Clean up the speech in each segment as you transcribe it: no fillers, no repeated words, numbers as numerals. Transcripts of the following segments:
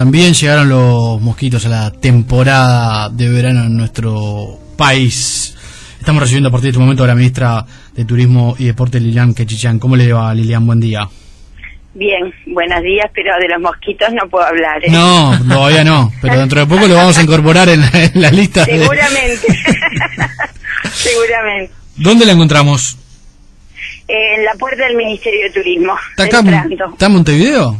También llegaron los mosquitos a la temporada de verano en nuestro país. Estamos recibiendo a partir de este momento a la ministra de Turismo y Deporte, Lilian Quechichán. ¿Cómo le va, Lilian? Buen día. Bien, buenos días, pero de los mosquitos no puedo hablar, ¿eh? No, todavía no, pero dentro de poco lo vamos a incorporar en la lista. Seguramente, seguramente. ¿Dónde la encontramos? En la puerta del Ministerio de Turismo. ¿Está en Montevideo?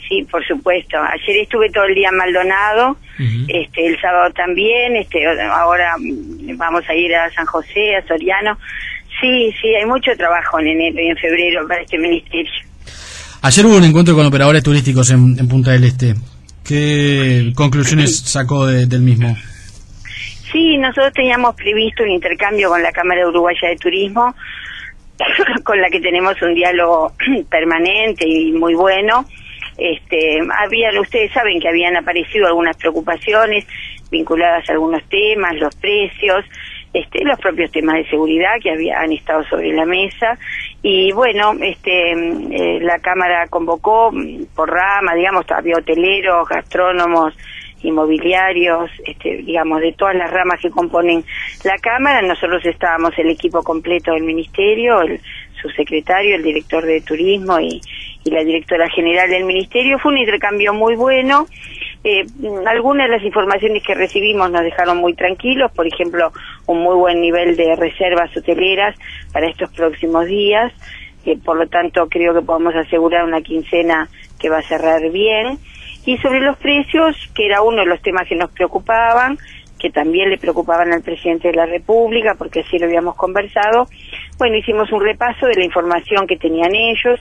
Sí, por supuesto. Ayer estuve todo el día en Maldonado, el sábado también, ahora vamos a ir a San José, a Soriano. Sí, hay mucho trabajo en enero y en febrero para este ministerio. Ayer hubo un encuentro con operadores turísticos en Punta del Este. ¿Qué conclusiones sacó del mismo? Sí, nosotros teníamos previsto un intercambio con la Cámara Uruguaya de Turismo, con la que tenemos un diálogo permanente y muy bueno. Ustedes saben que habían aparecido algunas preocupaciones vinculadas a algunos temas, los precios, los propios temas de seguridad que han estado sobre la mesa. Y bueno, la Cámara convocó por rama, digamos, había hoteleros, gastrónomos, inmobiliarios, digamos, de todas las ramas que componen la Cámara. Nosotros estábamos el equipo completo del Ministerio, el subsecretario, el director de Turismo y la directora general del Ministerio. Fue un intercambio muy bueno. Algunas de las informaciones que recibimos nos dejaron muy tranquilos, por ejemplo, un muy buen nivel de reservas hoteleras para estos próximos días, por lo tanto creo que podemos asegurar una quincena que va a cerrar bien. Y sobre los precios, que era uno de los temas que nos preocupaban, que también le preocupaban al presidente de la República, porque así lo habíamos conversado, bueno, hicimos un repaso de la información que tenían ellos,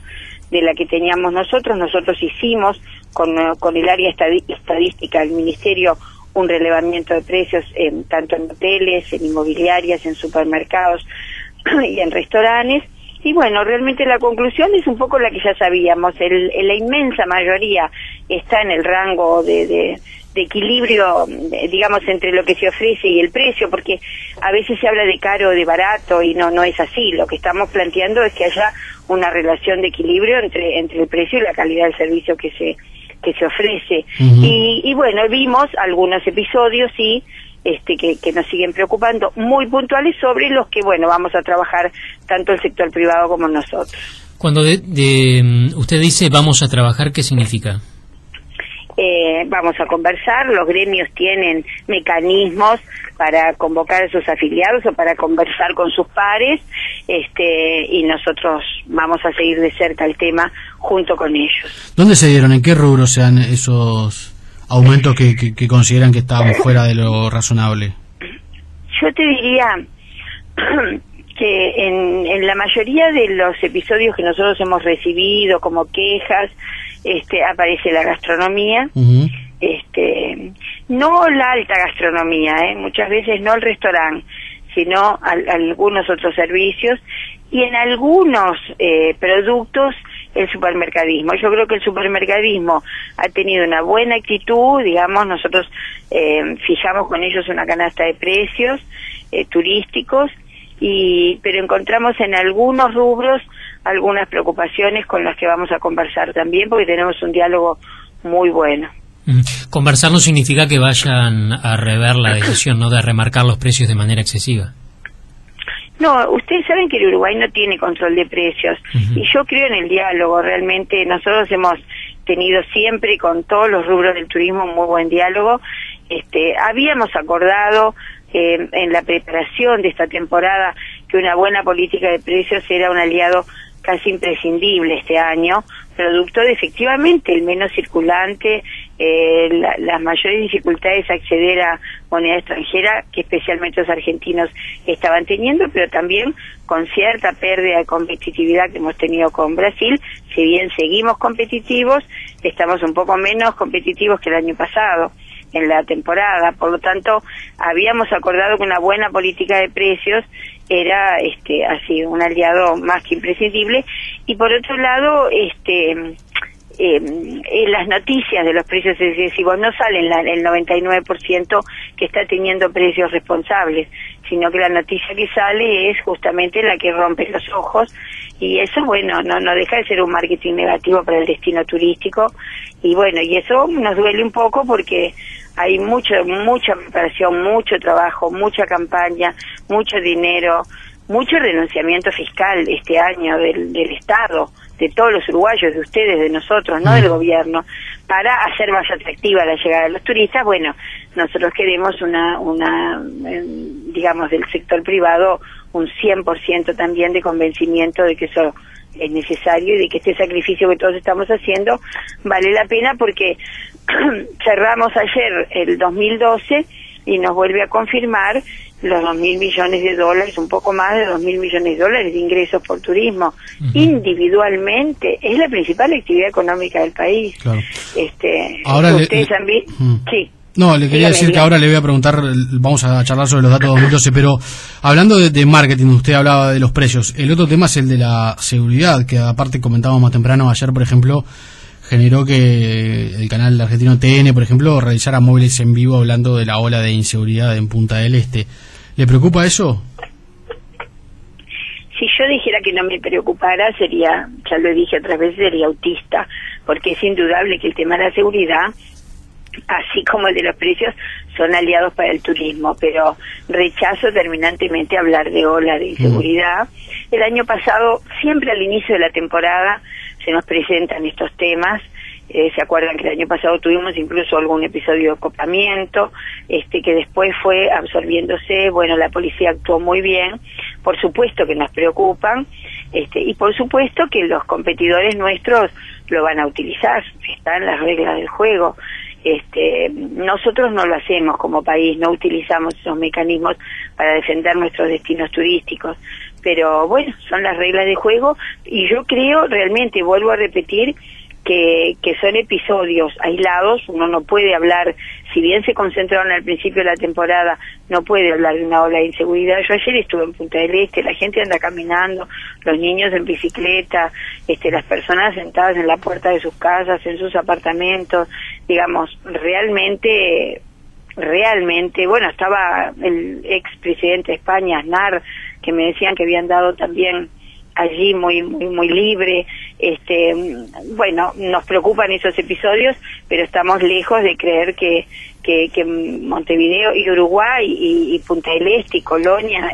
de la que teníamos nosotros. Nosotros hicimos con el área estadística del Ministerio un relevamiento de precios tanto en hoteles, en inmobiliarias, en supermercados y en restaurantes. Y bueno, realmente la conclusión es un poco la que ya sabíamos. La inmensa mayoría está en el rango de equilibrio, digamos, entre lo que se ofrece y el precio, porque a veces se habla de caro o de barato y no es así. Lo que estamos planteando es que haya una relación de equilibrio entre el precio y la calidad del servicio que se ofrece. Y bueno, vimos algunos episodios, sí, que nos siguen preocupando, muy puntuales, sobre los que, bueno, vamos a trabajar tanto el sector privado como nosotros. Cuando usted dice vamos a trabajar, ¿qué significa? Vamos a conversar, los gremios tienen mecanismos para convocar a sus afiliados o para conversar con sus pares, y nosotros vamos a seguir de cerca el tema junto con ellos. ¿Dónde se dieron? ¿En qué rubros se dan esos aumentos que consideran que estaban fuera de lo razonable? Yo te diría que en la mayoría de los episodios que nosotros hemos recibido como quejas, aparece la gastronomía, no la alta gastronomía, muchas veces no el restaurante, sino algunos otros servicios, y en algunos productos el supermercadismo. Yo creo que el supermercadismo ha tenido una buena actitud, digamos, nosotros fijamos con ellos una canasta de precios turísticos, pero encontramos en algunos rubros algunas preocupaciones con las que vamos a conversar también, porque tenemos un diálogo muy bueno. Conversar no significa que vayan a rever la decisión, ¿no?, de remarcar los precios de manera excesiva. No, ustedes saben que el Uruguay no tiene control de precios, y yo creo en el diálogo. Realmente nosotros hemos tenido siempre con todos los rubros del turismo un muy buen diálogo. Habíamos acordado en la preparación de esta temporada que una buena política de precios era un aliado casi imprescindible este año, producto de efectivamente el menos circulante, las mayores dificultades a acceder a moneda extranjera que especialmente los argentinos estaban teniendo, pero también con cierta pérdida de competitividad que hemos tenido con Brasil. Si bien seguimos competitivos, estamos un poco menos competitivos que el año pasado en la temporada. Por lo tanto, habíamos acordado que una buena política de precios era así un aliado más que imprescindible. Y por otro lado, en las noticias de los precios excesivos no salen el 99% que está teniendo precios responsables, sino que la noticia que sale es justamente la que rompe los ojos, y eso, bueno, no deja de ser un marketing negativo para el destino turístico, y bueno, y eso nos duele un poco porque hay mucha preparación, mucho trabajo, mucha campaña, mucho dinero, mucho renunciamiento fiscal este año del Estado, de todos los uruguayos, de ustedes, de nosotros, no del gobierno, para hacer más atractiva la llegada de los turistas. Bueno, nosotros queremos digamos, del sector privado, un 100% también de convencimiento de que eso es necesario y de que este sacrificio que todos estamos haciendo vale la pena, porque cerramos ayer el 2012 y nos vuelve a confirmar los $2.000 millones, un poco más de $2.000 millones de ingresos por turismo. Individualmente es la principal actividad económica del país. Claro. Ahora ustedes han visto. Sí. No, le quería decir que ahora le voy a preguntar, vamos a charlar sobre los datos 2012, pero hablando de marketing, usted hablaba de los precios. El otro tema es el de la seguridad, que aparte comentábamos más temprano, ayer, por ejemplo, generó que el canal argentino TN, por ejemplo, realizara móviles en vivo hablando de la ola de inseguridad en Punta del Este. ¿Le preocupa eso? Si yo dijera que no me preocupara, sería, ya lo dije otras veces, sería autista, porque es indudable que el tema de la seguridad, así como el de los precios, son aliados para el turismo, pero rechazo terminantemente hablar de ola de inseguridad. El año pasado, siempre al inicio de la temporada, se nos presentan estos temas. Se acuerdan que el año pasado tuvimos incluso algún episodio de copamiento, que después fue absorbiéndose. Bueno, la policía actuó muy bien, por supuesto que nos preocupan, y por supuesto que los competidores nuestros lo van a utilizar, están las reglas del juego. Nosotros no lo hacemos como país, no utilizamos esos mecanismos para defender nuestros destinos turísticos, pero bueno, son las reglas de juego, y yo creo realmente, vuelvo a repetir, que son episodios aislados. Uno no puede hablar, si bien se concentraron al principio de la temporada, no puede hablar de una ola de inseguridad. Yo ayer estuve en Punta del Este, la gente anda caminando, los niños en bicicleta, las personas sentadas en la puerta de sus casas, en sus apartamentos, digamos, realmente, bueno, estaba el expresidente de España, Aznar, que me decían que habían dado también allí muy libre. Bueno, nos preocupan esos episodios, pero estamos lejos de creer que Montevideo y Uruguay y Punta del Este y Colonia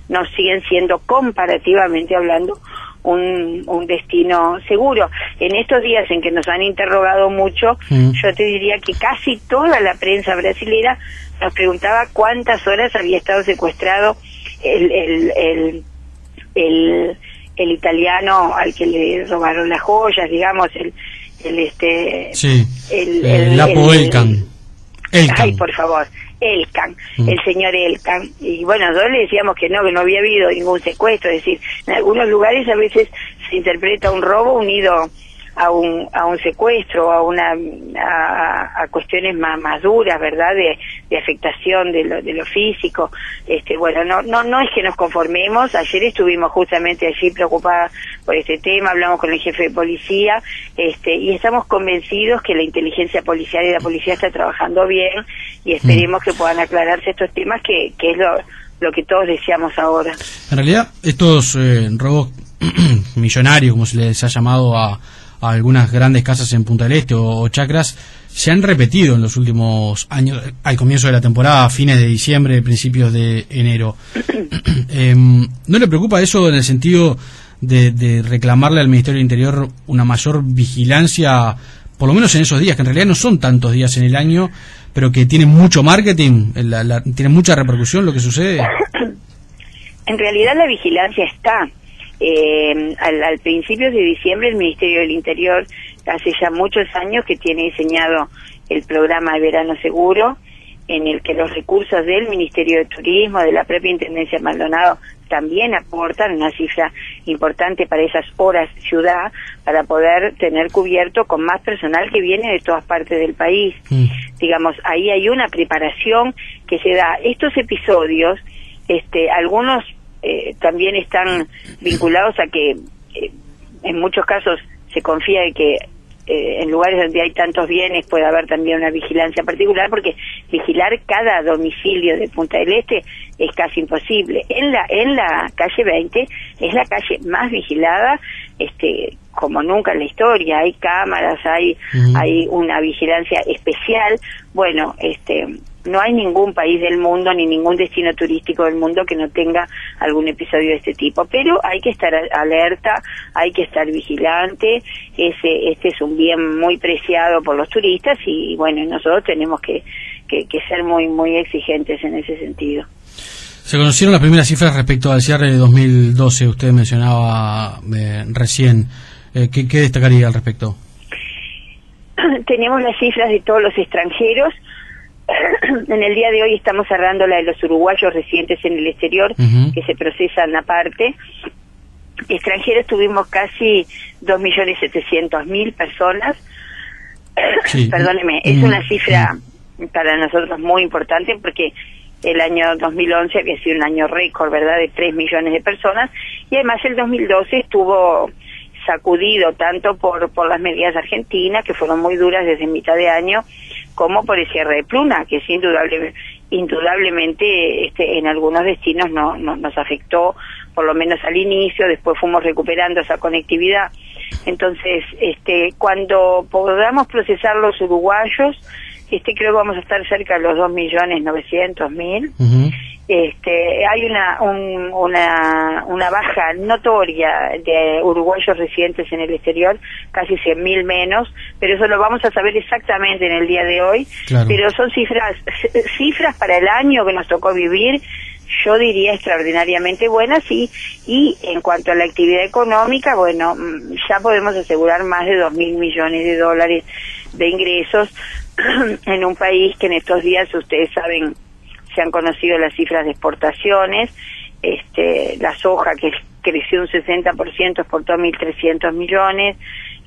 no siguen siendo, comparativamente hablando, un destino seguro. En estos días en que nos han interrogado mucho, yo te diría que casi toda la prensa brasilera nos preguntaba cuántas horas había estado secuestrado el italiano al que le robaron las joyas, digamos, el Lapo Elkan. Ay, por favor, Elkan, el señor Elkan. Y bueno, nosotros le decíamos que no había habido ningún secuestro. Es decir, en algunos lugares a veces se interpreta un robo unido a un secuestro, a cuestiones más duras, ¿verdad?, de afectación de lo físico. Bueno, no es que nos conformemos. Ayer estuvimos justamente allí preocupadas por este tema, hablamos con el jefe de policía, y estamos convencidos que la inteligencia policial y la policía está trabajando bien, y esperemos que puedan aclararse estos temas, que es lo que todos deseamos ahora. En realidad, estos robos millonarios, como se les ha llamado a algunas grandes casas en Punta del Este o chacras, se han repetido en los últimos años, al comienzo de la temporada, a fines de diciembre, principios de enero. ¿No le preocupa eso en el sentido de reclamarle al Ministerio del Interior una mayor vigilancia, por lo menos en esos días, que en realidad no son tantos días en el año, pero que tienen mucho marketing, tiene mucha repercusión lo que sucede? En realidad la vigilancia está. Al principio de diciembre el Ministerio del Interior, hace ya muchos años que tiene diseñado el programa de verano seguro, en el que los recursos del Ministerio de Turismo, de la propia Intendencia Maldonado, también aportan una cifra importante para esas horas ciudad, para poder tener cubierto con más personal que viene de todas partes del país. Digamos, ahí hay una preparación que se da. Estos episodios, algunos también están vinculados a que en muchos casos se confía de que en lugares donde hay tantos bienes puede haber también una vigilancia particular, porque vigilar cada domicilio de Punta del Este es casi imposible. En la calle 20 es la calle más vigilada, como nunca en la historia. Hay cámaras, hay una vigilancia especial. Bueno, no hay ningún país del mundo ni ningún destino turístico del mundo que no tenga algún episodio de este tipo, pero hay que estar alerta, hay que estar vigilante. Este es un bien muy preciado por los turistas y bueno, nosotros tenemos que ser muy exigentes en ese sentido. Se conocieron las primeras cifras respecto al cierre de 2012, usted mencionaba recién. ¿Qué destacaría al respecto? Tenemos las cifras de todos los extranjeros. En el día de hoy estamos cerrando la de los uruguayos residentes en el exterior, que se procesan aparte. Extranjeros tuvimos casi 2.700.000 personas. Sí. Perdóneme, es una cifra para nosotros muy importante, porque el año 2011 había sido un año récord, ¿verdad?, de 3 millones de personas, y además el 2012 estuvo sacudido tanto por las medidas argentinas, que fueron muy duras desde mitad de año, como por el cierre de Pluna, que es indudablemente en algunos destinos nos afectó, por lo menos al inicio. Después fuimos recuperando esa conectividad. Entonces, cuando podamos procesar los uruguayos, creo que vamos a estar cerca de los 2.900.000. Hay una baja notoria de uruguayos residentes en el exterior, casi 100.000 menos, pero eso lo vamos a saber exactamente en el día de hoy. Claro. Pero son cifras para el año que nos tocó vivir, yo diría extraordinariamente buenas, y en cuanto a la actividad económica, bueno, ya podemos asegurar más de 2.000 millones de dólares de ingresos en un país que en estos días, ustedes saben, se han conocido las cifras de exportaciones. La soja, que creció un 60%, exportó 1.300 millones,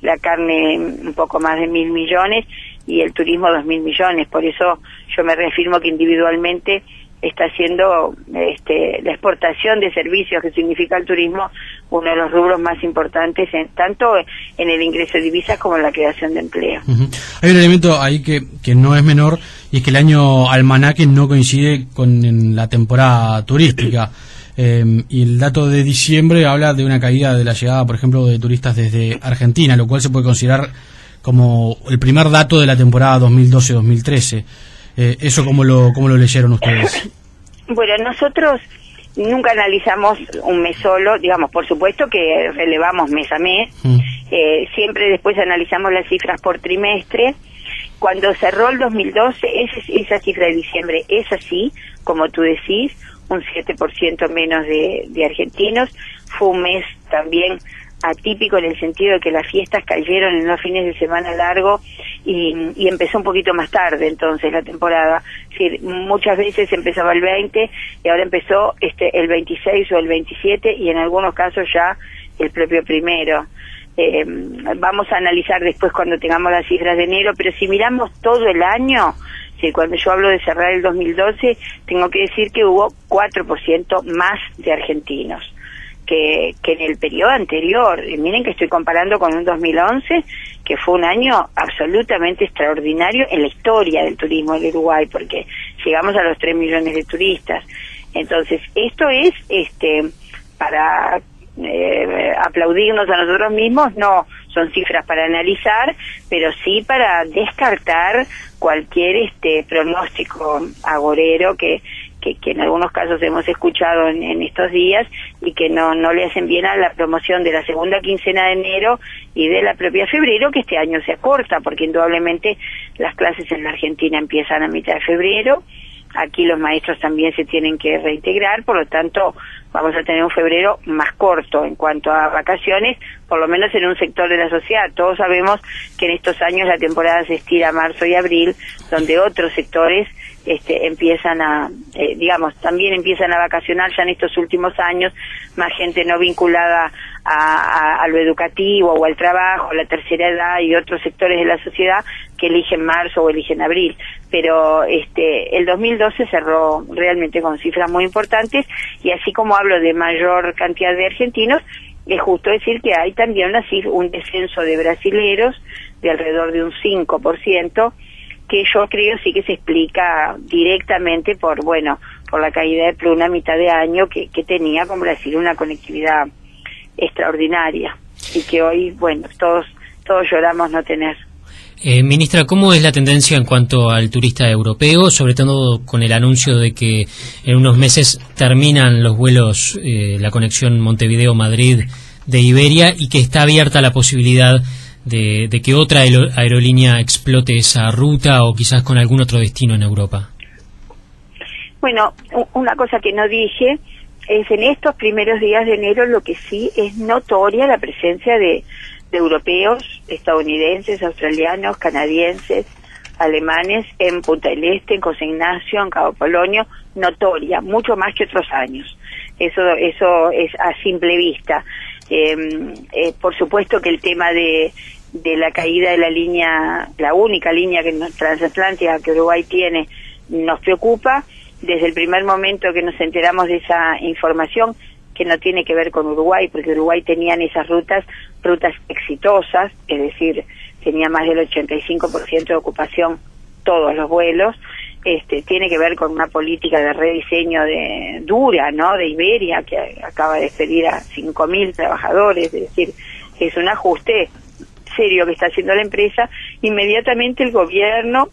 la carne un poco más de 1.000 millones y el turismo 2.000 millones. Por eso yo me reafirmo que individualmente está siendo la exportación de servicios, que significa el turismo, uno de los rubros más importantes tanto en el ingreso de divisas como en la creación de empleo. Hay un elemento ahí que no es menor, y es que el año almanaque no coincide con la temporada turística. Y el dato de diciembre habla de una caída de la llegada, por ejemplo, de turistas desde Argentina, lo cual se puede considerar como el primer dato de la temporada 2012-2013. ¿Eso cómo lo leyeron ustedes? Bueno, nosotros nunca analizamos un mes solo, digamos, por supuesto que relevamos mes a mes, siempre después analizamos las cifras por trimestre. Cuando cerró el 2012, esa cifra de diciembre es así, como tú decís, un 7% menos de argentinos. Fue un mes también atípico en el sentido de que las fiestas cayeron en unos fines de semana largo y empezó un poquito más tarde entonces la temporada. Es decir, muchas veces empezaba el 20 y ahora empezó el 26 o el 27 y en algunos casos ya el propio primero. Vamos a analizar después cuando tengamos las cifras de enero, pero si miramos todo el año, cuando yo hablo de cerrar el 2012, tengo que decir que hubo 4% más de argentinos que en el periodo anterior. Y miren que estoy comparando con un 2011, que fue un año absolutamente extraordinario en la historia del turismo del Uruguay, porque llegamos a los 3 millones de turistas. Entonces, esto es para aplaudirnos a nosotros mismos, no son cifras para analizar, pero sí para descartar cualquier pronóstico agorero que en algunos casos hemos escuchado en estos días y que no le hacen bien a la promoción de la segunda quincena de enero y de la propia febrero, que este año se acorta, porque indudablemente las clases en la Argentina empiezan a mitad de febrero. Aquí los maestros también se tienen que reintegrar, por lo tanto vamos a tener un febrero más corto en cuanto a vacaciones, por lo menos en un sector de la sociedad. Todos sabemos que en estos años la temporada se estira a marzo y abril, donde otros sectores empiezan también empiezan a vacacionar ya en estos últimos años, más gente no vinculada a lo educativo o al trabajo, a la tercera edad y otros sectores de la sociedad que eligen marzo o eligen abril. Pero el 2012 cerró realmente con cifras muy importantes, y así como hablo de mayor cantidad de argentinos, es justo decir que hay también un descenso de brasileros de alrededor de un 5%, que yo creo sí que se explica directamente por la caída de Pluna a mitad de año, que tenía con Brasil una conectividad extraordinaria y que hoy, todos lloramos no tener. Ministra, ¿cómo es la tendencia en cuanto al turista europeo, sobre todo con el anuncio de que en unos meses terminan los vuelos, la conexión Montevideo-Madrid de Iberia, y que está abierta la posibilidad de que otra aerolínea explote esa ruta, o quizás con algún otro destino en Europa? Bueno, una cosa que no dije es en estos primeros días de enero lo que sí es notoria la presencia de europeos, estadounidenses, australianos, canadienses, alemanes en Punta del Este, en José Ignacio, en Cabo Polonio, notoria, mucho más que otros años. Eso es a simple vista. Por supuesto que el tema de la caída de la línea, la única línea transatlántica que Uruguay tiene, nos preocupa. Desde el primer momento que nos enteramos de esa información, que no tiene que ver con Uruguay, porque Uruguay tenía en esas rutas exitosas, es decir, tenía más del 85% de ocupación todos los vuelos. Tiene que ver con una política de rediseño dura, ¿no?, de Iberia, que acaba de despedir a 5.000 trabajadores, es decir, es un ajuste serio que está haciendo la empresa. Inmediatamente el gobierno,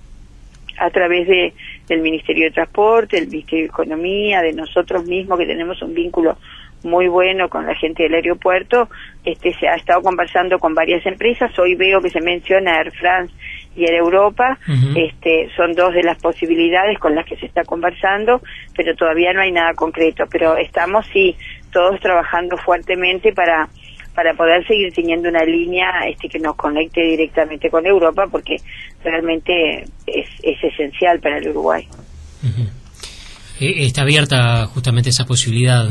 a través del Ministerio de Transporte, del Ministerio de Economía, de nosotros mismos, que tenemos un vínculo muy bueno con la gente del aeropuerto, se ha estado conversando con varias empresas. Hoy veo que se menciona Air France y Air Europa. Son dos de las posibilidades con las que se está conversando, pero todavía no hay nada concreto. Pero estamos, sí, todos trabajando fuertemente para poder seguir teniendo una línea que nos conecte directamente con Europa, porque realmente es esencial para el Uruguay. Está abierta justamente esa posibilidad.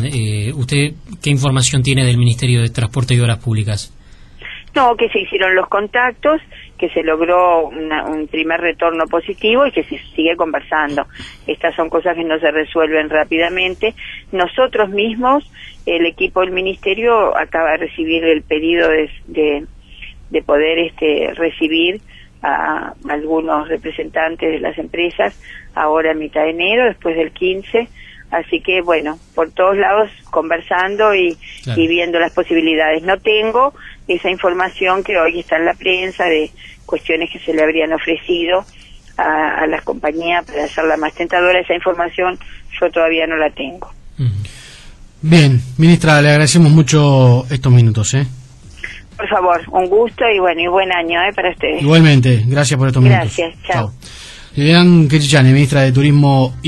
¿Usted qué información tiene del Ministerio de Transporte y Obras Públicas? No, que se hicieron los contactos, que se logró un primer retorno positivo y que se sigue conversando. Estas son cosas que no se resuelven rápidamente. Nosotros mismos, el equipo del Ministerio acaba de recibir el pedido de poder recibir a algunos representantes de las empresas ahora a mitad de enero, después del 15, así que por todos lados conversando y viendo las posibilidades. No tengo esa información que hoy está en la prensa de cuestiones que se le habrían ofrecido a las compañías para hacerla más tentadora. Esa información yo todavía no la tengo. Bien, ministra, le agradecemos mucho estos minutos, Por favor, un gusto y buen año para ustedes. Igualmente, gracias por estos minutos. Gracias, chao. Lilian Quechichane, ministra de Turismo y